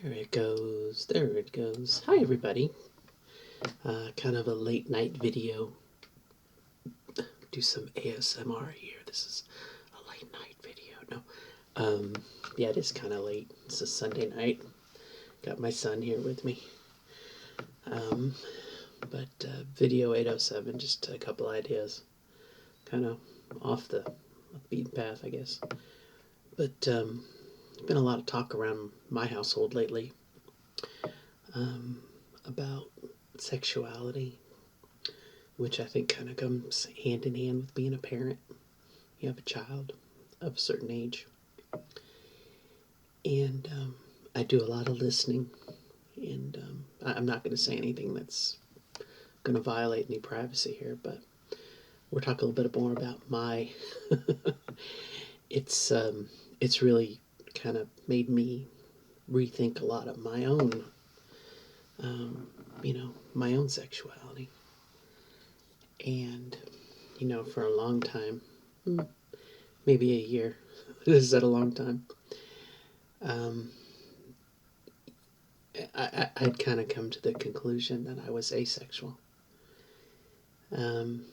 There it goes. There it goes. Hi, everybody. Kind of a late night video. Do some ASMR here. This is a late night video. No. Yeah, it is kind of late. It's a Sunday night. Got my son here with me. But video 807, just a couple ideas. Kind of off the beaten path, I guess. But there's been a lot of talk around my household lately about sexuality, which I think kind of comes hand in hand with being a parent. You have a child of a certain age. And I do a lot of listening. And I'm not going to say anything that's going to violate any privacy here, but we'll talk a little bit more about my... It's really kind of made me rethink a lot of my own, my own sexuality. And, for a long time, maybe a year, is that a long time? I'd kind of come to the conclusion that I was asexual. And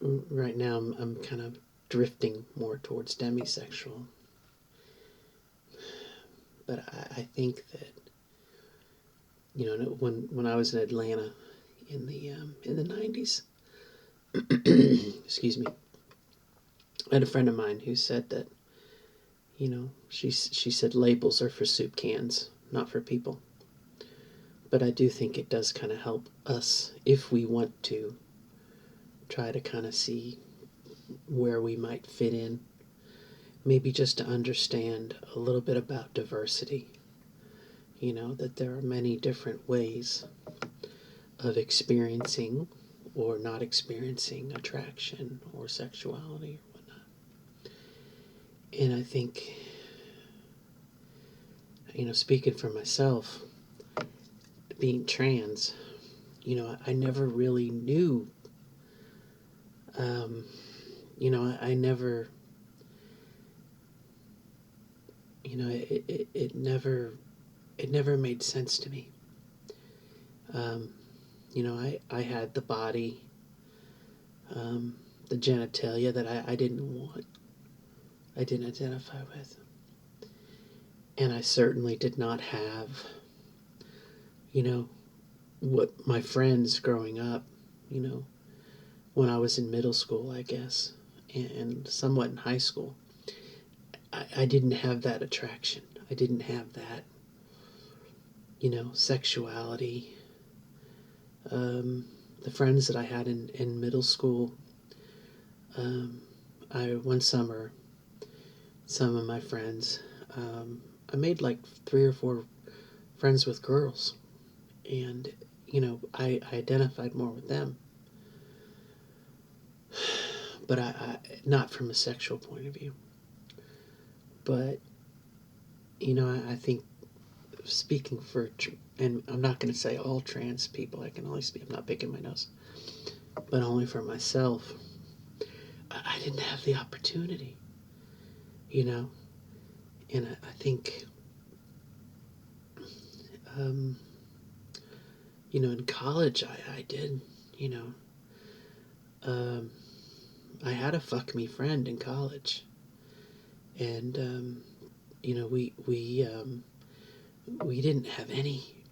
right now I'm kind of drifting more towards demisexual. But I think that, when I was in Atlanta in the 90s, excuse me, I had a friend of mine who said that, she said labels are for soup cans, not for people. But I do think it does kind of help us if we want to try to kind of see where we might fit in. Maybe just to understand a little bit about diversity. That there are many different ways of experiencing or not experiencing attraction or sexuality or whatnot. And I think, speaking for myself, being trans, I never really knew, I never, it never made sense to me. I had the body, the genitalia that I didn't want, I didn't identify with. And I certainly did not have, what my friends growing up, when I was in middle school, I guess, and somewhat in high school. I didn't have that attraction. I didn't have that, sexuality. The friends that I had in middle school, one summer, some of my friends, I made like 3 or 4 friends with girls, and I identified more with them, but I not from a sexual point of view. But I think, speaking for, and I'm not going to say all trans people, I can only speak, I'm not picking my nose, but only for myself, I didn't have the opportunity, and I think, in college I did, I had a fuck me friend in college, and we didn't have any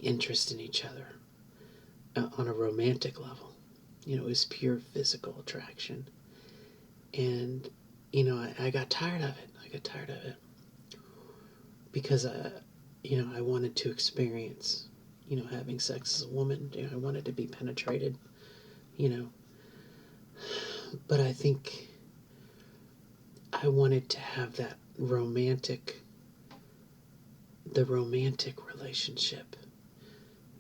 interest in each other on a romantic level. It was pure physical attraction, and I got tired of it. Because I wanted to experience having sex as a woman. I wanted to be penetrated. But I think I wanted to have that romantic relationship,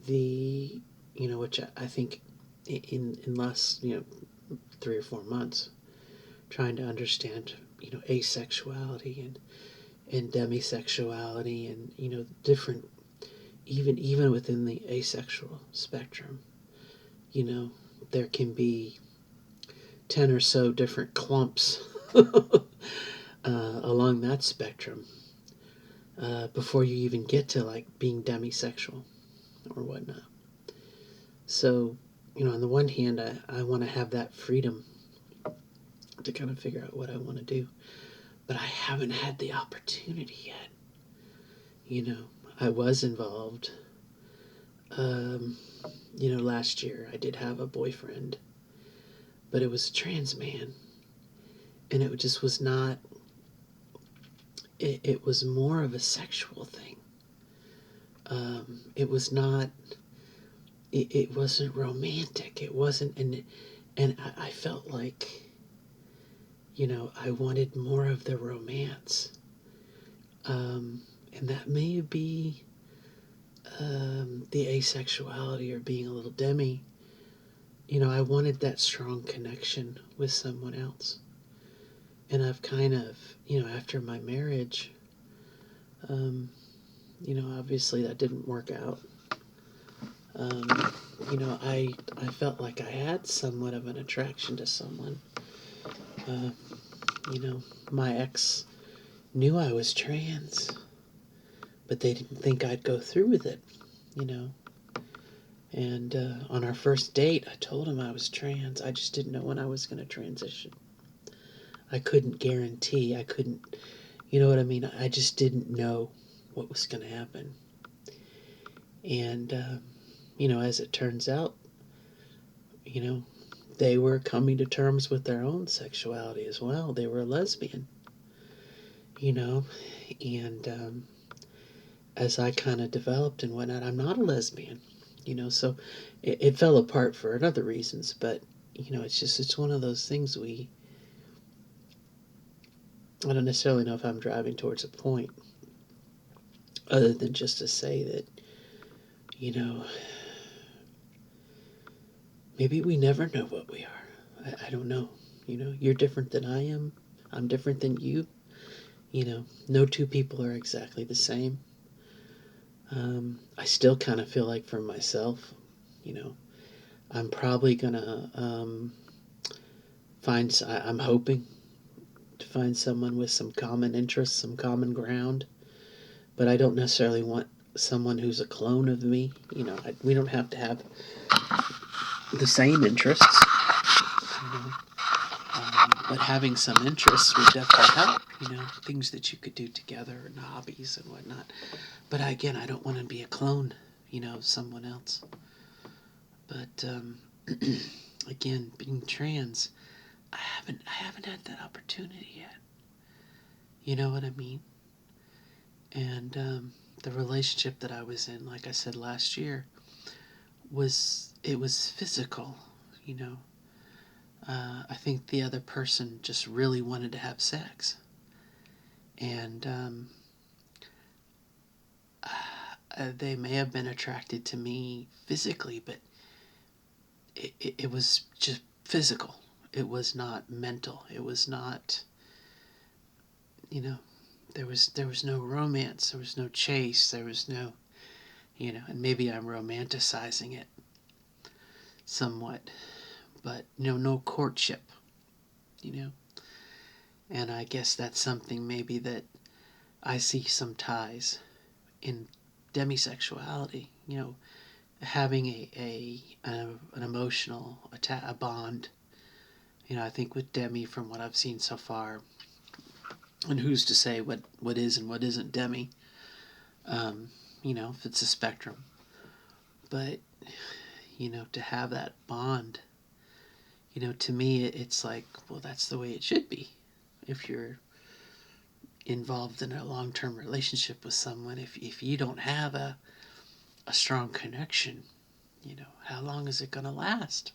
which I think in last 3 or 4 months, trying to understand asexuality and demisexuality, and different, even within the asexual spectrum, there can be 10 or so different clumps along that spectrum before you even get to like being demisexual or whatnot. So, on the one hand, I want to have that freedom to kind of figure out what I want to do, but I haven't had the opportunity yet. I was involved. Last year I did have a boyfriend, but it was a trans man, and it just was not. It was more of a sexual thing. It was not. It wasn't romantic. It wasn't, and I felt like, I wanted more of the romance, and that may be the asexuality or being a little demi. I wanted that strong connection with someone else. And I've kind of, after my marriage, obviously that didn't work out. I felt like I had somewhat of an attraction to someone. Uh, my ex knew I was trans, but they didn't think I'd go through with it, you know. And on our first date, I told him I was trans. I just didn't know when I was going to transition. I couldn't guarantee. I couldn't, you know what I mean? I just didn't know what was going to happen. And, as it turns out, they were coming to terms with their own sexuality as well. They were a lesbian, and as I kind of developed and whatnot, I'm not a lesbian, so it fell apart for other reasons, but, it's one of those things I don't necessarily know if I'm driving towards a point other than just to say that, maybe we never know what we are. I don't know. You're different than I am. I'm different than you. No two people are exactly the same. I still kind of feel like for myself, I'm probably gonna I'm hoping to find someone with some common interests, some common ground, but I don't necessarily want someone who's a clone of me. We don't have to have the same interests, but having some interests would definitely help. Things that you could do together and hobbies and whatnot. But again, I don't want to be a clone, of someone else. But again, being trans, I haven't had that opportunity yet. You know what I mean? And the relationship that I was in, like I said last year, was physical. I think the other person just really wanted to have sex, and they may have been attracted to me physically, but it was just physical. It was not mental. It was not, there was no romance. There was no chase. There was no, and maybe I'm romanticizing it somewhat, but no courtship, and I guess that's something maybe that I see some ties in demisexuality, having an emotional a bond. I think with Demi, from what I've seen so far, and who's to say what is and what isn't Demi, if it's a spectrum. But, to have that bond, to me, it's like, well, that's the way it should be. If you're involved in a long-term relationship with someone, if you don't have a strong connection, how long is it going to last?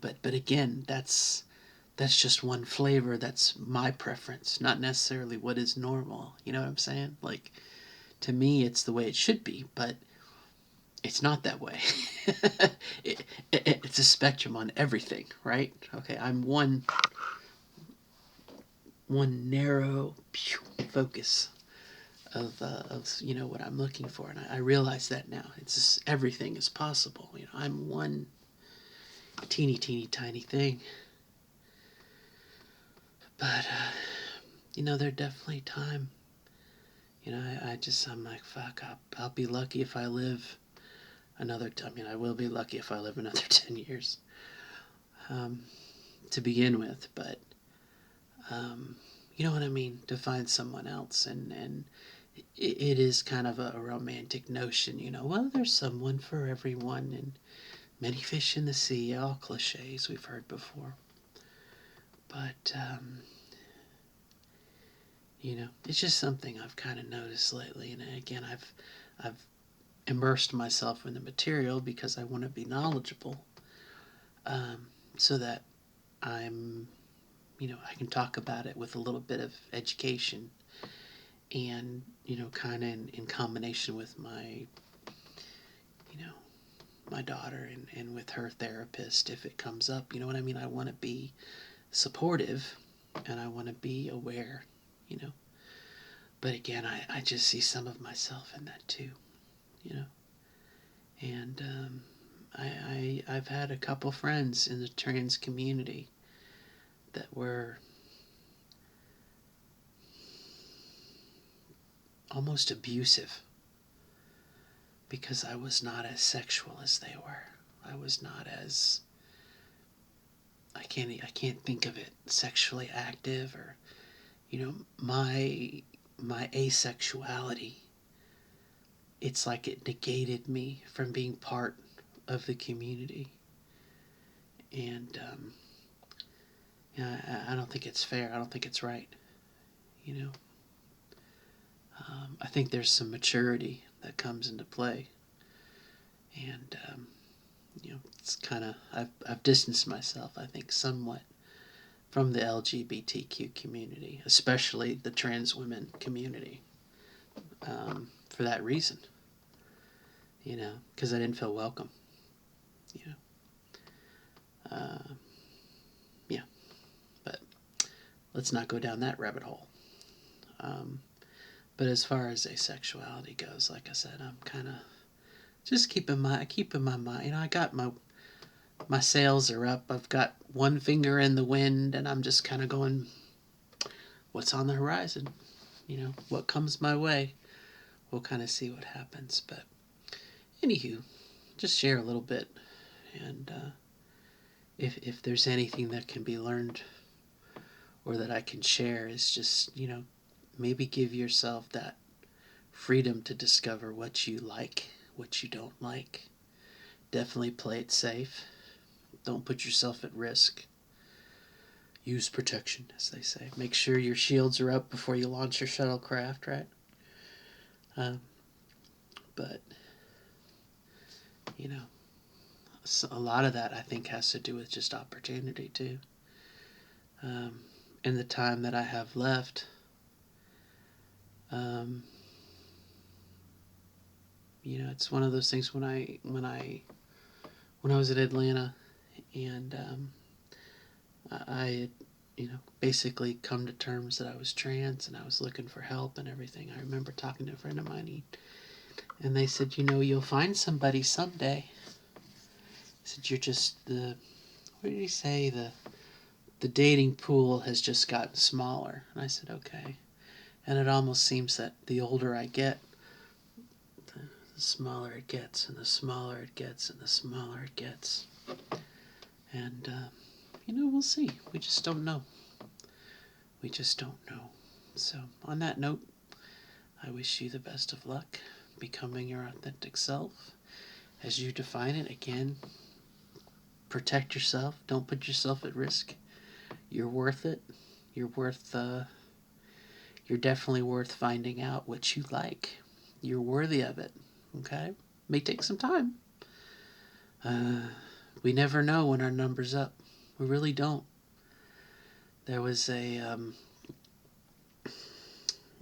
But again, that's just one flavor. That's my preference, not necessarily what is normal. You know what I'm saying? Like, to me, it's the way it should be, but it's not that way. It's a spectrum on everything, right? Okay, I'm one narrow focus of what I'm looking for, and I realize that now. It's just, everything is possible. I'm one teeny tiny thing. But There definitely time. I'm like, fuck, I'll be lucky if I live another, I will be lucky if I live another 10 years um, to begin with, but you know what I mean? To find someone else, and it is kind of a romantic notion, well, there's someone for everyone, and many fish in the sea, all cliches we've heard before. But, it's just something I've kind of noticed lately. And again, I've immersed myself in the material because I want to be knowledgeable, so that I'm, I can talk about it with a little bit of education and, kind of in combination with you know, my daughter and with her therapist if it comes up. You know what I mean? I want to be supportive and I want to be aware, you know. But again, I just see some of myself in that too, you know. And I've had a couple friends in the trans community that were almost abusive because I was not as sexual as they were. I was not as, I can't think of it, sexually active, or my asexuality. It's like it negated me from being part of the community, and I don't think it's fair. I don't think it's right. You know, I think there's some maturity that comes into play, and it's kind of I've distanced myself, I think, somewhat from the LGBTQ community, especially the trans women community, for that reason. Because I didn't feel welcome. You know, yeah. But let's not go down that rabbit hole. Um, but as far as asexuality goes, like I said, I'm kind of just keeping my mind. I got my sails are up. I've got one finger in the wind, and I'm just kind of going, what's on the horizon? What comes my way. We'll kind of see what happens. But anywho, just share a little bit, and if there's anything that can be learned or that I can share, is just maybe give yourself that freedom to discover what you like, what you don't like. Definitely play it safe. Don't put yourself at risk. Use protection, as they say. Make sure your shields are up before you launch your shuttlecraft, right? Um, but, a lot of that I think has to do with just opportunity, too. In the time that I have left, it's one of those things when I was in Atlanta, and I had, basically come to terms that I was trans and I was looking for help and everything. I remember talking to a friend of mine, and they said, you'll find somebody someday. I said, you're just what did he say? The dating pool has just gotten smaller. And I said, okay. And it almost seems that the older I get, the smaller it gets, and the smaller it gets, and the smaller it gets. And, we'll see. We just don't know. We just don't know. So, on that note, I wish you the best of luck becoming your authentic self as you define it. Again, protect yourself. Don't put yourself at risk. You're worth it. You're worth, you're definitely worth finding out what you like. You're worthy of it. Okay? May take some time. We never know when our number's up. We really don't. There was over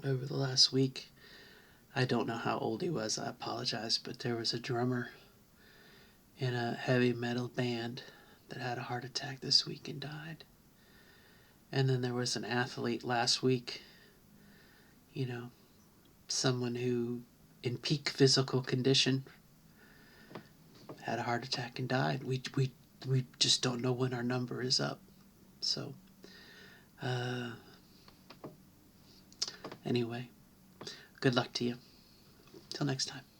the last week, I don't know how old he was, I apologize, but there was a drummer in a heavy metal band that had a heart attack this week and died. And then there was an athlete last week, someone who, in peak physical condition, had a heart attack and died. We just don't know when our number is up. So, Anyway, good luck to you. Till next time.